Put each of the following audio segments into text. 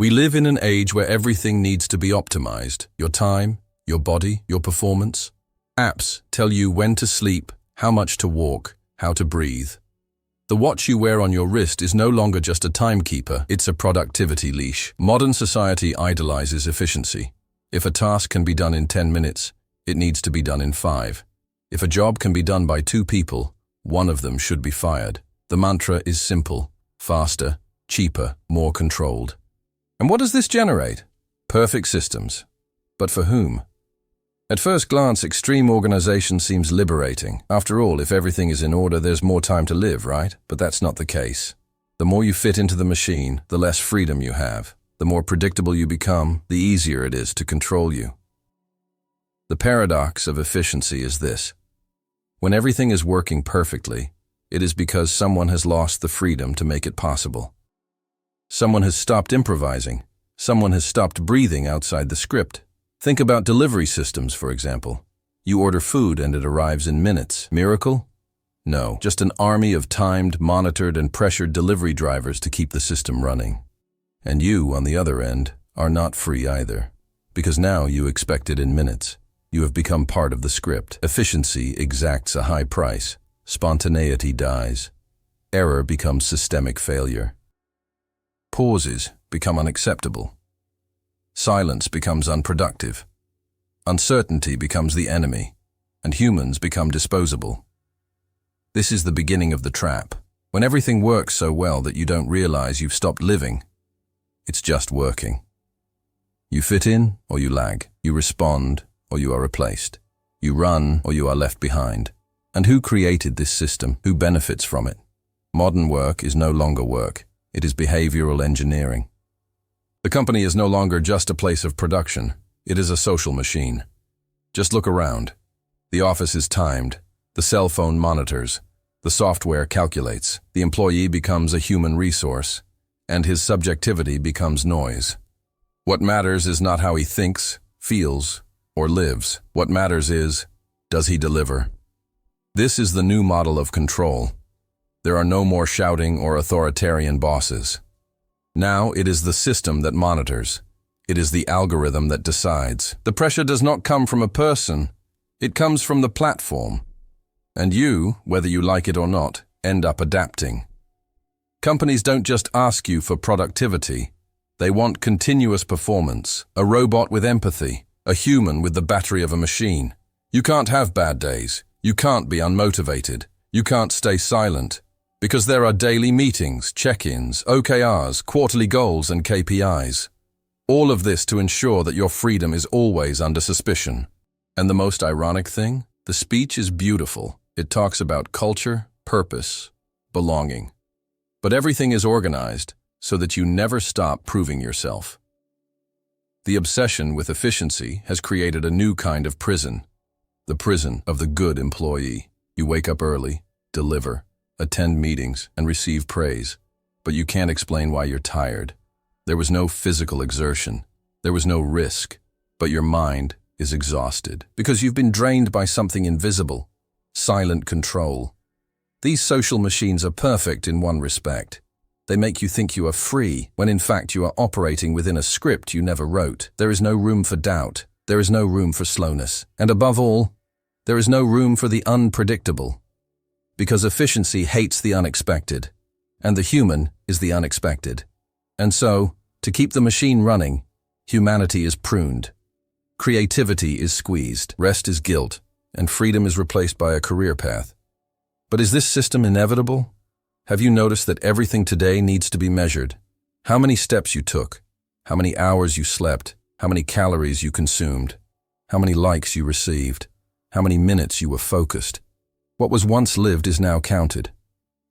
We live in an age where everything needs to be optimized. Your time, your body, your performance. Apps tell you when to sleep, how much to walk, how to breathe. The watch you wear on your wrist is no longer just a timekeeper, it's a productivity leash. Modern society idolizes efficiency. If a task can be done in 10 minutes, it needs to be done in 5. If a job can be done by 2 people, one of them should be fired. The mantra is simple: faster, cheaper, more controlled. And what does this generate? Perfect systems. But for whom? At first glance, extreme organization seems liberating. After all, if everything is in order, there's more time to live, right? But that's not the case. The more you fit into the machine, the less freedom you have. The more predictable you become, the easier it is to control you. The paradox of efficiency is this: when everything is working perfectly, it is because someone has lost the freedom to make it possible. Someone has stopped improvising. Someone has stopped breathing outside the script. Think about delivery systems, for example. You order food and it arrives in minutes. Miracle? No, just an army of timed, monitored, and pressured delivery drivers to keep the system running. And you, on the other end, are not free either, because now you expect it in minutes. You have become part of the script. Efficiency exacts a high price. Spontaneity dies. Error becomes systemic failure. Pauses become unacceptable. Silence becomes unproductive. Uncertainty becomes the enemy, and humans become disposable. This is the beginning of the trap. When everything works so well that you don't realize you've stopped living, it's just working. You fit in or you lag. You respond or you are replaced. You run or you are left behind. And who created this system? Who benefits from it? Modern work is no longer work. It is behavioral engineering. The company is no longer just a place of production. It is a social machine. Just look around. The office is timed. The cell phone monitors. The software calculates. The employee becomes a human resource, and his subjectivity becomes noise. What matters is not how he thinks, feels, or lives. What matters is, does he deliver? This is the new model of control. There are no more shouting or authoritarian bosses. Now it is the system that monitors. It is the algorithm that decides. The pressure does not come from a person. It comes from the platform. And you, whether you like it or not, end up adapting. Companies don't just ask you for productivity. They want continuous performance, a robot with empathy, a human with the battery of a machine. You can't have bad days. You can't be unmotivated. You can't stay silent. Because there are daily meetings, check-ins, OKRs, quarterly goals, and KPIs. All of this to ensure that your freedom is always under suspicion. And the most ironic thing? The speech is beautiful. It talks about culture, purpose, belonging. But everything is organized so that you never stop proving yourself. The obsession with efficiency has created a new kind of prison. The prison of the good employee. You wake up early, deliver, attend meetings, and receive praise. But you can't explain why you're tired. There was no physical exertion. There was no risk. But your mind is exhausted because you've been drained by something invisible: silent control. These social machines are perfect in one respect. They make you think you are free, when in fact you are operating within a script you never wrote. There is no room for doubt. There is no room for slowness. And above all, there is no room for the unpredictable. Because efficiency hates the unexpected, and the human is the unexpected. And so, to keep the machine running, humanity is pruned. Creativity is squeezed, rest is guilt, and freedom is replaced by a career path. But is this system inevitable? Have you noticed that everything today needs to be measured? How many steps you took, how many hours you slept, how many calories you consumed, how many likes you received, how many minutes you were focused. What was once lived is now counted.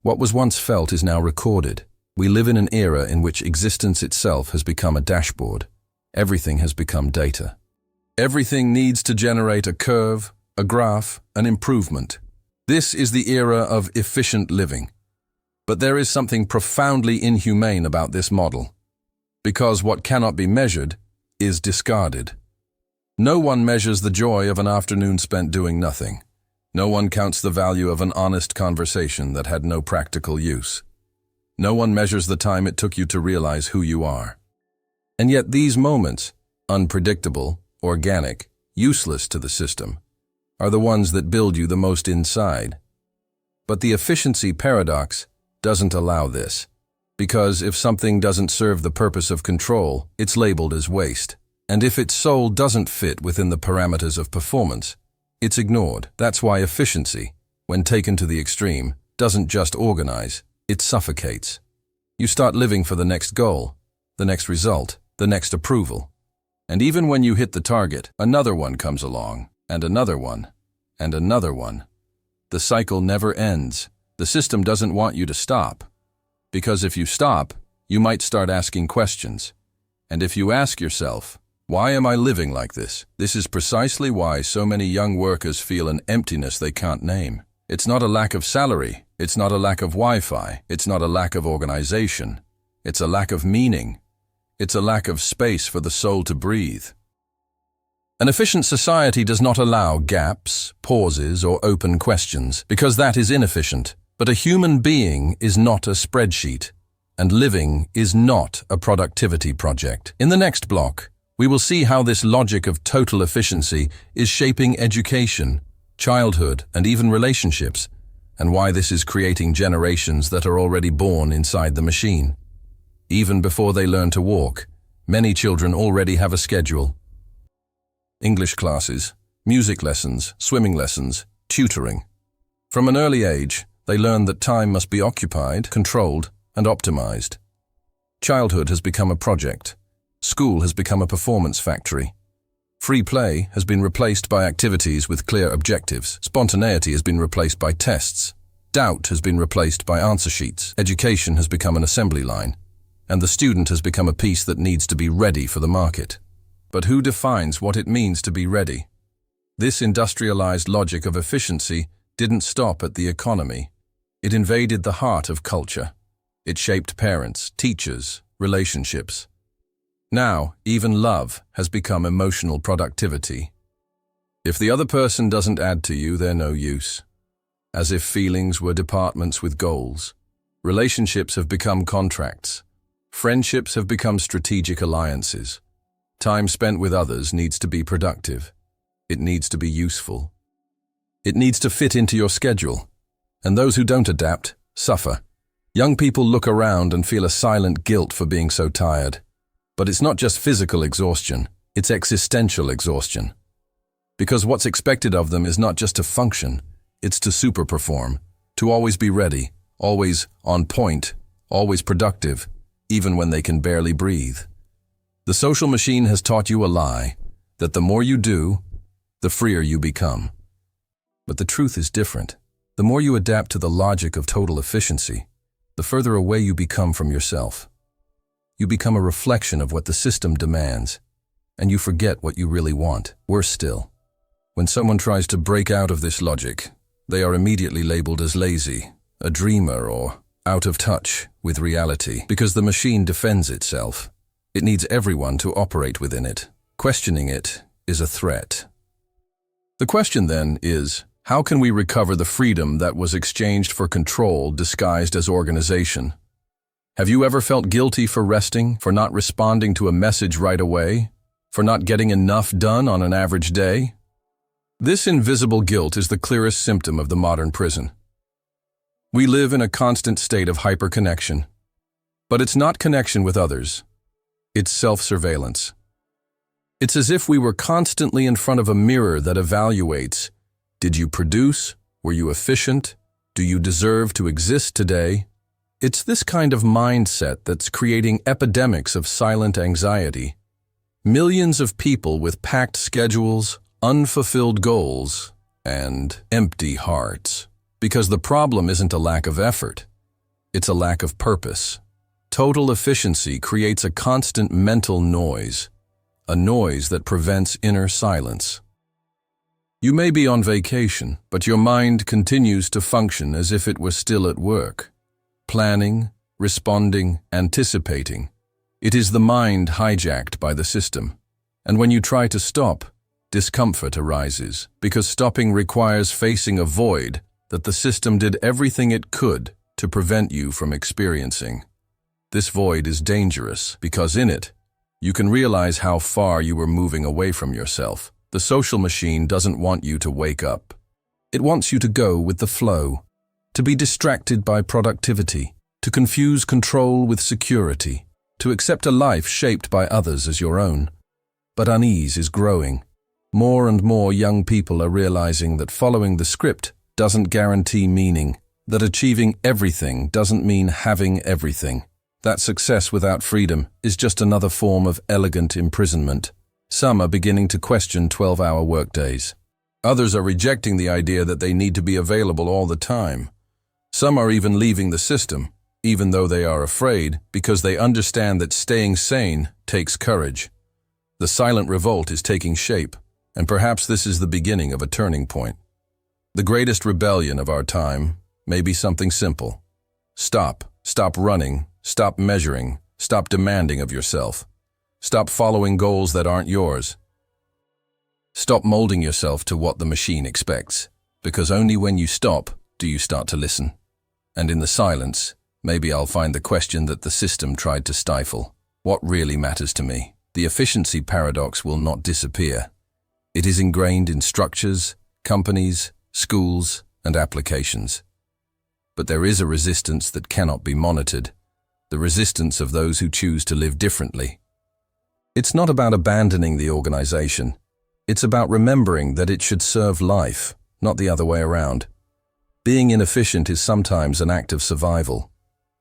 What was once felt is now recorded. We live in an era in which existence itself has become a dashboard. Everything has become data. Everything needs to generate a curve, a graph, an improvement. This is the era of efficient living. But there is something profoundly inhumane about this model, because what cannot be measured is discarded. No one measures the joy of an afternoon spent doing nothing. No one counts the value of an honest conversation that had no practical use. No one measures the time it took you to realize who you are. And yet these moments, unpredictable, organic, useless to the system, are the ones that build you the most inside. But the efficiency paradox doesn't allow this, because if something doesn't serve the purpose of control, it's labeled as waste. And if its soul doesn't fit within the parameters of performance, it's ignored. That's why efficiency, when taken to the extreme, doesn't just organize, it suffocates. You start living for the next goal, the next result, the next approval. And even when you hit the target, another one comes along, and another one, and another one. The cycle never ends. The system doesn't want you to stop. Because if you stop, you might start asking questions. And if you ask yourself, why am I living like this? This is precisely why so many young workers feel an emptiness they can't name. It's not a lack of salary. It's not a lack of Wi-Fi. It's not a lack of organization. It's a lack of meaning. It's a lack of space for the soul to breathe. An efficient society does not allow gaps, pauses, or open questions, because that is inefficient. But a human being is not a spreadsheet, and living is not a productivity project. In the next block, we will see how this logic of total efficiency is shaping education, childhood, and even relationships, and why this is creating generations that are already born inside the machine. Even before they learn to walk, many children already have a schedule. English classes, music lessons, swimming lessons, tutoring. From an early age, they learn that time must be occupied, controlled, and optimized. Childhood has become a project. School has become a performance factory. Free play has been replaced by activities with clear objectives. Spontaneity has been replaced by tests. Doubt has been replaced by answer sheets. Education has become an assembly line. And the student has become a piece that needs to be ready for the market. But who defines what it means to be ready? This industrialized logic of efficiency didn't stop at the economy. It invaded the heart of culture. It shaped parents, teachers, relationships. Now, even love has become emotional productivity. If the other person doesn't add to you, they're no use. As if feelings were departments with goals. Relationships have become contracts. Friendships have become strategic alliances. Time spent with others needs to be productive. It needs to be useful. It needs to fit into your schedule. And those who don't adapt suffer. Young people look around and feel a silent guilt for being so tired. But it's not just physical exhaustion, it's existential exhaustion. Because what's expected of them is not just to function, it's to superperform, to always be ready, always on point, always productive, even when they can barely breathe. The social machine has taught you a lie, that the more you do, the freer you become. But the truth is different. The more you adapt to the logic of total efficiency, the further away you become from yourself. You become a reflection of what the system demands, and you forget what you really want. Worse still, when someone tries to break out of this logic, they are immediately labeled as lazy, a dreamer, or out of touch with reality, because the machine defends itself. It needs everyone to operate within it. Questioning it is a threat. The question then is, how can we recover the freedom that was exchanged for control disguised as organization? Have you ever felt guilty for resting, for not responding to a message right away, for not getting enough done on an average day? This invisible guilt is the clearest symptom of the modern prison. We live in a constant state of hyperconnection. But it's not connection with others. It's self-surveillance. It's as if we were constantly in front of a mirror that evaluates, did you produce? Were you efficient? Do you deserve to exist today? It's this kind of mindset that's creating epidemics of silent anxiety. Millions of people with packed schedules, unfulfilled goals, and empty hearts. Because the problem isn't a lack of effort. It's a lack of purpose. Total efficiency creates a constant mental noise, a noise that prevents inner silence. You may be on vacation, but your mind continues to function as if it was still at work. Planning, responding, anticipating. It is the mind hijacked by the system. And when you try to stop, discomfort arises, because stopping requires facing a void that the system did everything it could to prevent you from experiencing. This void is dangerous because in it, You can realize how far you were moving away from yourself. The social machine doesn't want you to wake up. It wants you to go with the flow, to be distracted by productivity, to confuse control with security, to accept a life shaped by others as your own. But unease is growing. More and more young people are realizing that following the script doesn't guarantee meaning, that achieving everything doesn't mean having everything, that success without freedom is just another form of elegant imprisonment. Some are beginning to question 12-hour workdays. Others are rejecting the idea that they need to be available all the time. Some are even leaving the system, even though they are afraid, because they understand that staying sane takes courage. The silent revolt is taking shape, and perhaps this is the beginning of a turning point. The greatest rebellion of our time may be something simple. Stop running, stop measuring, stop demanding of yourself. Stop following goals that aren't yours. Stop molding yourself to what the machine expects, because only when you stop do you start to listen. And in the silence, maybe I'll find the question that the system tried to stifle. What really matters to me? The efficiency paradox will not disappear. It is ingrained in structures, companies, schools, and applications. But there is a resistance that cannot be monitored, the resistance of those who choose to live differently. It's not about abandoning the organization. It's about remembering that it should serve life, not the other way around. Being inefficient is sometimes an act of survival.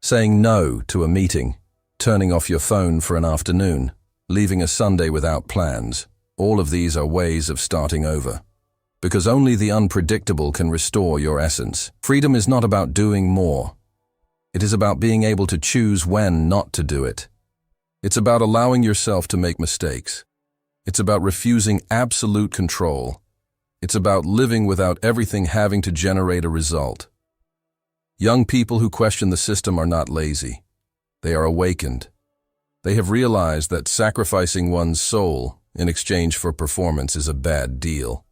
Saying no to a meeting, turning off your phone for an afternoon, leaving a Sunday without plans, all of these are ways of starting over. Because only the unpredictable can restore your essence. Freedom is not about doing more. It is about being able to choose when not to do it. It's about allowing yourself to make mistakes. It's about refusing absolute control. It's about living without everything having to generate a result. Young people who question the system are not lazy. They are awakened. They have realized that sacrificing one's soul in exchange for performance is a bad deal.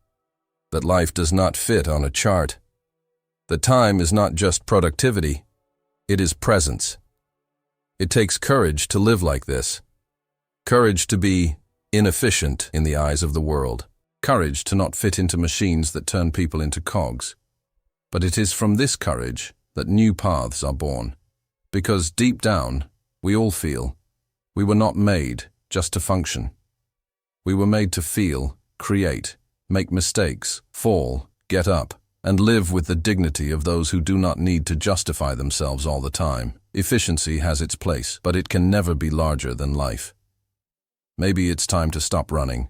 That life does not fit on a chart. That time is not just productivity, it is presence. It takes courage to live like this. Courage to be inefficient in the eyes of the world. Courage to not fit into machines that turn people into cogs. But it is from this courage that new paths are born. Because deep down, we all feel we were not made just to function. We were made to feel, create, make mistakes, fall, get up, and live with the dignity of those who do not need to justify themselves all the time. Efficiency has its place, but it can never be larger than life. Maybe it's time to stop running,